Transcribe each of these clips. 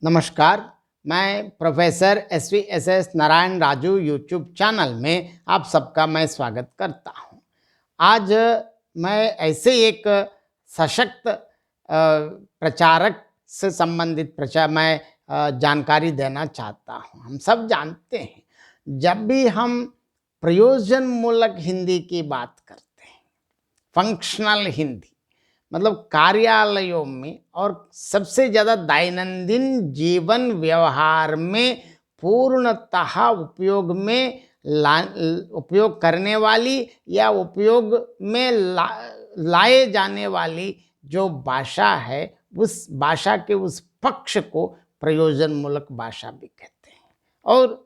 नमस्कार। मैं professor S Narayan Raju YouTube channel में आप सबका मैं स्वागत करता हूं। आज मैं ऐसे एक सशक्त प्रचारक से संबंधित जानकारी देना चाहता हूं। हम सब जानते हैं, जब भी हम प्रयोजन मूलक हिंदी की बात करते हैं, फंक्शनल हिंदी मतलब कार्यालयों में और सबसे ज़्यादा दैनंदिन जीवन व्यवहार में पूर्णतः उपयोग करने वाली या उपयोग में लाए जाने वाली जो भाषा है, उस भाषा के उस पक्ष को प्रयोजन मूलक भाषा भी कहते हैं। और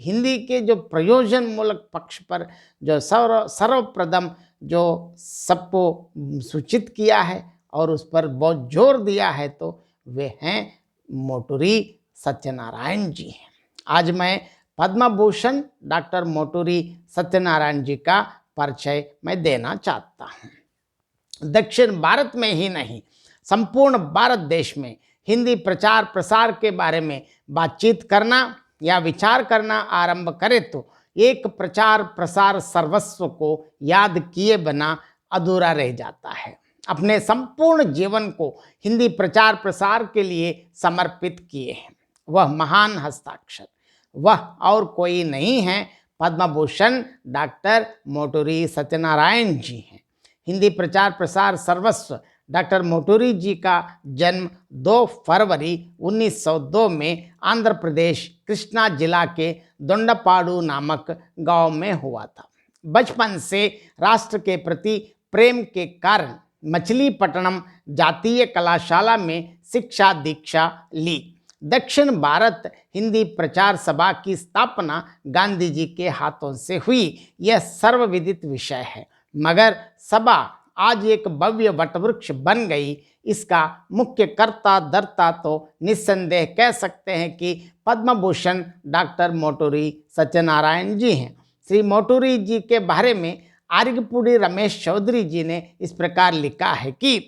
हिंदी के जो प्रयोजन मूलक पक्ष पर जो सर्वप्रथम जो सबको सूचित किया है और उस पर बहुत जोर दिया है, तो वे हैं मोटूरी सत्यनारायण जी हैं। आज मैं पद्म भूषण डॉक्टर मोटूरी सत्यनारायण जी का परिचय मैं देना चाहता हूँ। दक्षिण भारत में ही नहीं, संपूर्ण भारत देश में हिंदी प्रचार प्रसार के बारे में बातचीत करना या विचार करना आरंभ करे तो एक प्रचार प्रसार सर्वस्व को याद किए बिना अधूरा रह जाता है। अपने संपूर्ण जीवन को हिंदी प्रचार प्रसार के लिए समर्पित किए हैं। वह महान हस्ताक्षर वह और कोई नहीं है, पद्म भूषण डॉक्टर मोटूरी सत्यनारायण जी हैं। हिंदी प्रचार प्रसार सर्वस्व डॉक्टर मोटूरी जी का जन्म 2 फरवरी 1902 में आंध्र प्रदेश कृष्णा जिला के दोंडपाड़ू नामक गांव में हुआ था। बचपन से राष्ट्र के प्रति प्रेम के कारण मछलीपट्टनम जातीय कलाशाला में शिक्षा दीक्षा ली। दक्षिण भारत हिंदी प्रचार सभा की स्थापना गांधी जी के हाथों से हुई, यह सर्वविदित विषय है। मगर सभा आज एक भव्य वटवृक्ष बन गई। इसका मुख्य कर्ता धर्ता तो निस्संदेह कह सकते हैं कि पद्म भूषण डॉक्टर मोटूरी सत्यनारायण जी हैं। श्री मोटूरी जी के बारे में आर्यपुरी रमेश चौधरी जी ने इस प्रकार लिखा है कि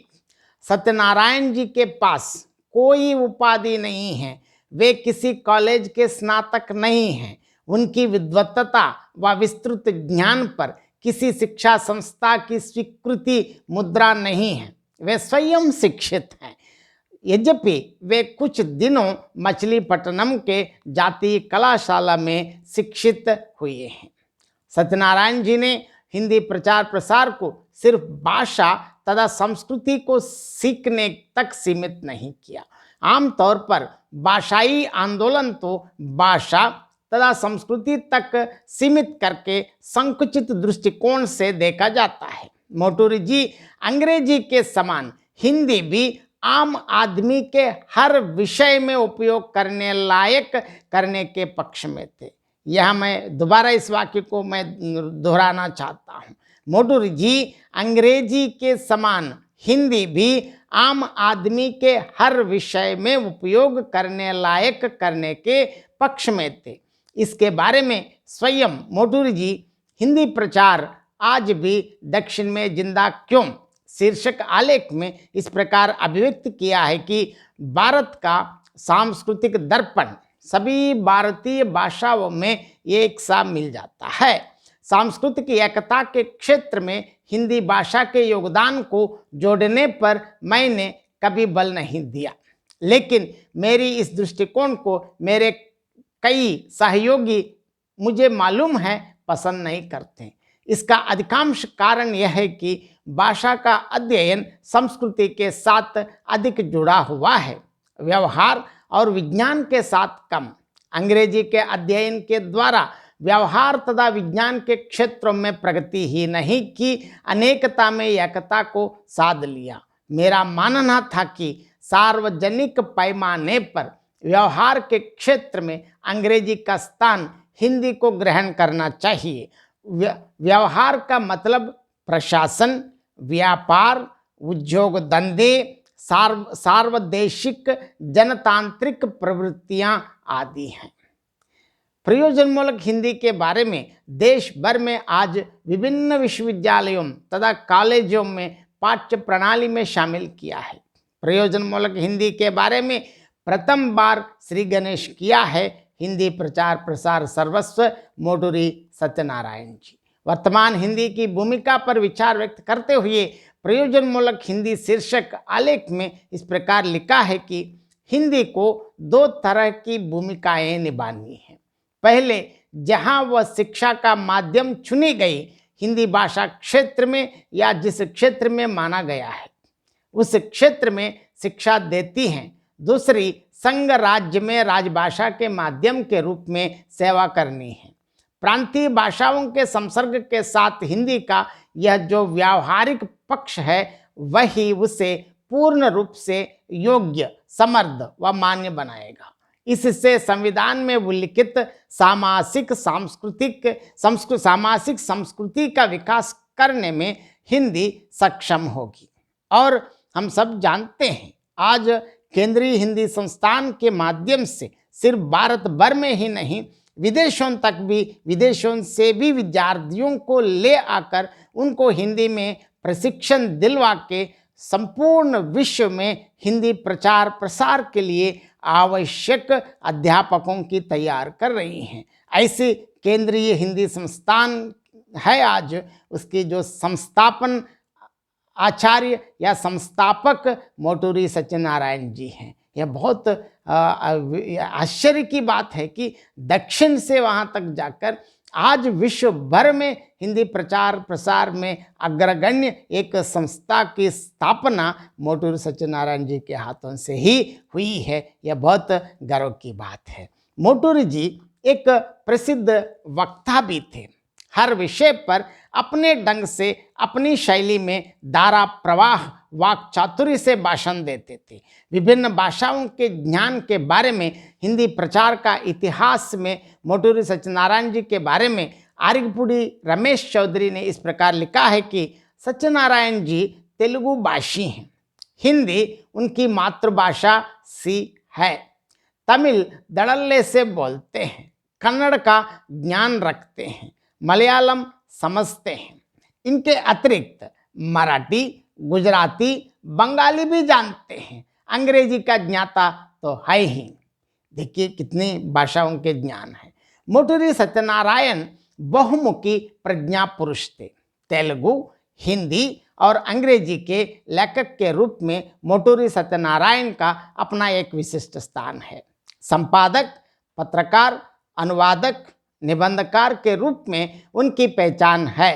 सत्यनारायण जी के पास कोई उपाधि नहीं है, वे किसी कॉलेज के स्नातक नहीं हैं, उनकी विद्वत्ता व विस्तृत ज्ञान पर किसी शिक्षा संस्था की स्वीकृति मुद्रा नहीं है, वे स्वयं शिक्षित हैं। यद्यपि वे कुछ दिनों मछलीपट्टनम के जातीय कलाशाला में शिक्षित हुए हैं। सत्यनारायण जी ने हिंदी प्रचार प्रसार को सिर्फ भाषा तथा संस्कृति को सीखने तक सीमित नहीं किया। आमतौर पर भाषाई आंदोलन तो भाषा तथा संस्कृति तक सीमित करके संकुचित दृष्टिकोण से देखा जाता है। मोटूरी जी अंग्रेजी के समान हिंदी भी आम आदमी के हर विषय में उपयोग करने लायक करने के पक्ष में थे। यह मैं दोबारा इस वाक्य को मैं दोहराना चाहता हूँ। मोटूरी जी अंग्रेजी के समान हिंदी भी आम आदमी के हर विषय में उपयोग करने लायक करने के पक्ष में थे। इसके बारे में स्वयं मोटूरी जी हिंदी प्रचार आज भी दक्षिण में जिंदा क्यों शीर्षक आलेख में इस प्रकार अभिव्यक्त किया है कि भारत का सांस्कृतिक दर्पण सभी भारतीय भाषाओं में एक सा मिल जाता है। सांस्कृतिक एकता के क्षेत्र में हिंदी भाषा के योगदान को जोड़ने पर मैंने कभी बल नहीं दिया, लेकिन मेरी इस दृष्टिकोण को मेरे कई सहयोगी मुझे मालूम है पसंद नहीं करते। इसका अधिकांश कारण यह है कि भाषा का अध्ययन संस्कृति के साथ अधिक जुड़ा हुआ है, व्यवहार और विज्ञान के साथ कम। अंग्रेजी के अध्ययन के द्वारा व्यवहार तथा विज्ञान के क्षेत्रों में प्रगति ही नहीं की, अनेकता में एकता को साध लिया। मेरा मानना था कि सार्वजनिक पैमाने पर व्यवहार के क्षेत्र में अंग्रेजी का स्थान हिंदी को ग्रहण करना चाहिए। व्यवहार का मतलब प्रशासन, व्यापार, उद्योग धंधे, सार्वदेशिक जनतांत्रिक प्रवृत्तियां आदि हैं। प्रयोजनमूलक हिंदी के बारे में देश भर में आज विभिन्न विश्वविद्यालयों तथा कॉलेजों में पाठ्य प्रणाली में शामिल किया है। प्रयोजनमूलक हिंदी के बारे में प्रथम बार श्री गणेश किया है हिंदी प्रचार प्रसार सर्वस्व मोटूरी सत्यनारायण जी। वर्तमान हिंदी की भूमिका पर विचार व्यक्त करते हुए प्रयोजन मूलक हिंदी शीर्षक आलेख में इस प्रकार लिखा है कि हिंदी को दो तरह की भूमिकाएं निभानी है। पहले, जहां वह शिक्षा का माध्यम चुनी गई हिंदी भाषा क्षेत्र में या जिस क्षेत्र में माना गया है उस क्षेत्र में शिक्षा देती हैं। दूसरी, संघ राज्य में राजभाषा के माध्यम के रूप में सेवा करनी है। प्रांतीय भाषाओं के संसर्ग के साथ हिंदी का यह जो व्यावहारिक पक्ष है वही उसे पूर्ण रूप से योग्य, समर्थ व मान्य बनाएगा। इससे संविधान में उल्लिखित सामाजिक संस्कृति का विकास करने में हिंदी सक्षम होगी। और हम सब जानते हैं आज केंद्रीय हिंदी संस्थान के माध्यम से सिर्फ भारत भर में ही नहीं विदेशों से भी विद्यार्थियों को ले आकर उनको हिंदी में प्रशिक्षण दिलवा के संपूर्ण विश्व में हिंदी प्रचार प्रसार के लिए आवश्यक अध्यापकों की तैयार कर रही हैं। ऐसी केंद्रीय हिंदी संस्थान है आज, उसकी जो संस्थापन आचार्य या संस्थापक मोटूरी सत्यनारायण जी हैं। यह बहुत आश्चर्य की बात है कि दक्षिण से वहाँ तक जाकर आज विश्व भर में हिंदी प्रचार प्रसार में अग्रगण्य एक संस्था की स्थापना मोटूरी सत्यनारायण जी के हाथों से ही हुई है। यह बहुत गर्व की बात है। मोटूरी जी एक प्रसिद्ध वक्ता भी थे। हर विषय पर अपने ढंग से अपनी शैली में धारा प्रवाह वाक चातुर्य से भाषण देते थे। विभिन्न भाषाओं के ज्ञान के बारे में हिंदी प्रचार का इतिहास में मोटूरी सत्यनारायण जी के बारे में आरिगपुड़ी रमेश चौधरी ने इस प्रकार लिखा है कि सत्यनारायण जी तेलुगु भाषी हैं, हिंदी उनकी मातृभाषा सी है, तमिल धड़ल्ले से बोलते हैं, कन्नड़ का ज्ञान रखते हैं, मलयालम समझते हैं। इनके अतिरिक्त मराठी, गुजराती, बंगाली भी जानते हैं। अंग्रेजी का ज्ञाता तो है ही। देखिए कितनी भाषाओं के ज्ञान है। मोटूरी सत्यनारायण बहुमुखी प्रज्ञा पुरुष थे। तेलुगु, हिंदी और अंग्रेजी के लेखक के रूप में मोटूरी सत्यनारायण का अपना एक विशिष्ट स्थान है। संपादक, पत्रकार, अनुवादक, निबंधकार के रूप में उनकी पहचान है।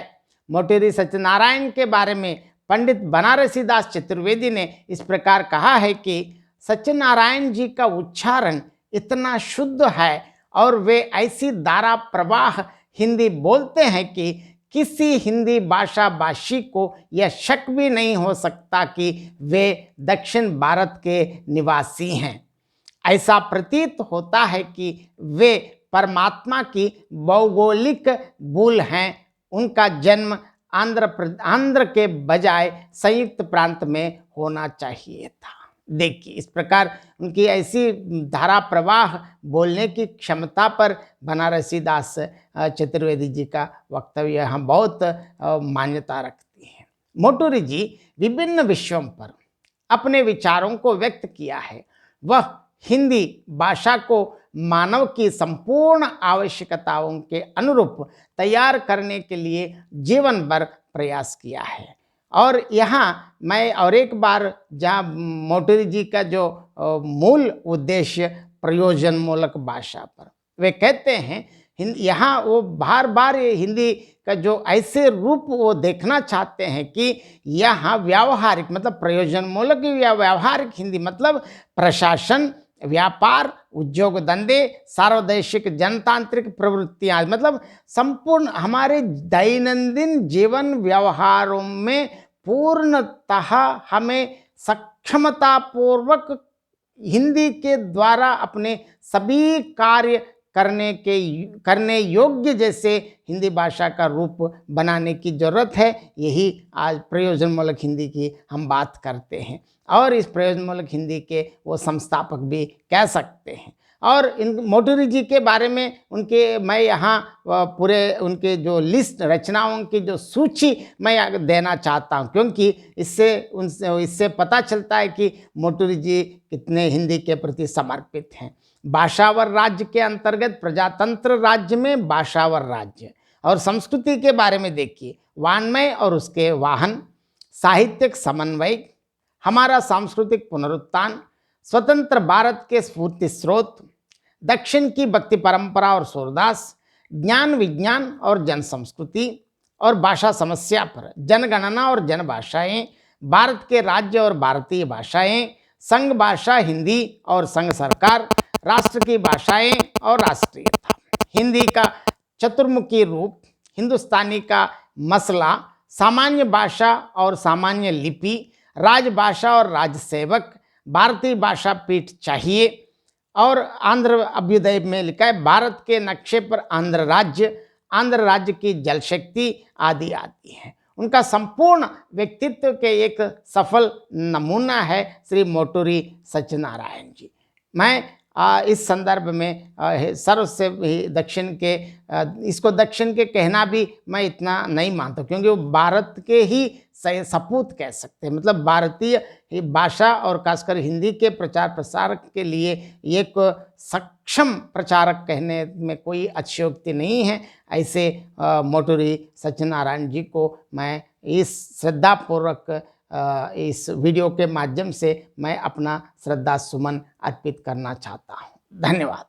मोटूरी सत्यनारायण के बारे में पंडित बनारसी दास चतुर्वेदी ने इस प्रकार कहा है कि सत्यनारायण जी का उच्चारण इतना शुद्ध है और वे ऐसी धारा प्रवाह हिंदी बोलते हैं कि किसी हिंदी भाषा भाषी को यह शक भी नहीं हो सकता कि वे दक्षिण भारत के निवासी हैं। ऐसा प्रतीत होता है कि वे परमात्मा की भौगोलिक भूल हैं। उनका जन्म आंध्र के बजाय संयुक्त प्रांत में होना चाहिए था। देखिए इस प्रकार उनकी ऐसी धारा प्रवाह बोलने की क्षमता पर बनारसी दास चतुर्वेदी जी का वक्तव्य हम बहुत मान्यता रखती है। मोटूरी जी विभिन्न विषयों पर अपने विचारों को व्यक्त किया है। वह हिंदी भाषा को मानव की संपूर्ण आवश्यकताओं के अनुरूप तैयार करने के लिए जीवन भर प्रयास किया है। और यहाँ मैं और एक बार जहाँ मोटूरी जी का जो मूल उद्देश्य प्रयोजन मूलक भाषा पर, वे कहते हैं यहाँ वो बार बार हिंदी का जो ऐसे रूप वो देखना चाहते हैं कि यहाँ व्यावहारिक मतलब प्रयोजन मूलक या व्यावहारिक हिंदी मतलब प्रशासन, व्यापार, उद्योग धंधे, सार्वदेशिक जनतांत्रिक प्रवृत्तियाँ मतलब संपूर्ण हमारे दैनंदिन जीवन व्यवहारों में पूर्णतः हमें सक्षमतापूर्वक हिंदी के द्वारा अपने सभी कार्य करने योग्य जैसे हिंदी भाषा का रूप बनाने की जरूरत है। यही आज प्रयोजन मूलक हिंदी की हम बात करते हैं। और इस प्रयोजनमूलक हिंदी के वो संस्थापक भी कह सकते हैं। और इन मोटूरी जी के बारे में उनके मैं यहाँ पूरे उनके जो लिस्ट रचनाओं की जो सूची मैं देना चाहता हूँ, क्योंकि इससे पता चलता है कि मोटूरी जी कितने हिंदी के प्रति समर्पित हैं। भाषावर राज्य के अंतर्गत प्रजातंत्र राज्य में भाषावर राज्य और संस्कृति के बारे में देखिए, वाङ्मय और उसके वाहन, साहित्यिक समन्वय, हमारा सांस्कृतिक पुनरुत्थान, स्वतंत्र भारत के स्फूर्ति स्रोत, दक्षिण की भक्ति परंपरा और सूरदास, ज्ञान विज्ञान और जन संस्कृति और भाषा समस्या पर, जनगणना और जनभाषाएं, भारत के राज्य और भारतीय भाषाएं, संघ भाषा हिंदी और संघ सरकार, राष्ट्र की भाषाएं और राष्ट्रीयता, हिंदी का चतुर्मुखी रूप, हिंदुस्तानी का मसला, सामान्य भाषा और सामान्य लिपि, राजभाषा और राजसेवक, भारतीय भाषा पीठ चाहिए। और आंध्र अभ्युदय में लिखा है भारत के नक्शे पर आंध्र राज्य की जलशक्ति आदि आती है। उनका संपूर्ण व्यक्तित्व के एक सफल नमूना है श्री मोटूरी सत्यनारायण जी। मैं इस संदर्भ में सर्व से दक्षिण के इसको दक्षिण के कहना भी मैं इतना नहीं मानता, क्योंकि वो भारत के ही सपूत कह सकते हैं। मतलब भारतीय भाषा और खासकर हिंदी के प्रचार प्रसार के लिए एक सक्षम प्रचारक कहने में कोई अतिशयोक्ति नहीं है। ऐसे मोटूरी सत्यनारायण जी को मैं इस श्रद्धापूर्वक इस वीडियो के माध्यम से मैं अपना श्रद्धा सुमन अर्पित करना चाहता हूँ। धन्यवाद।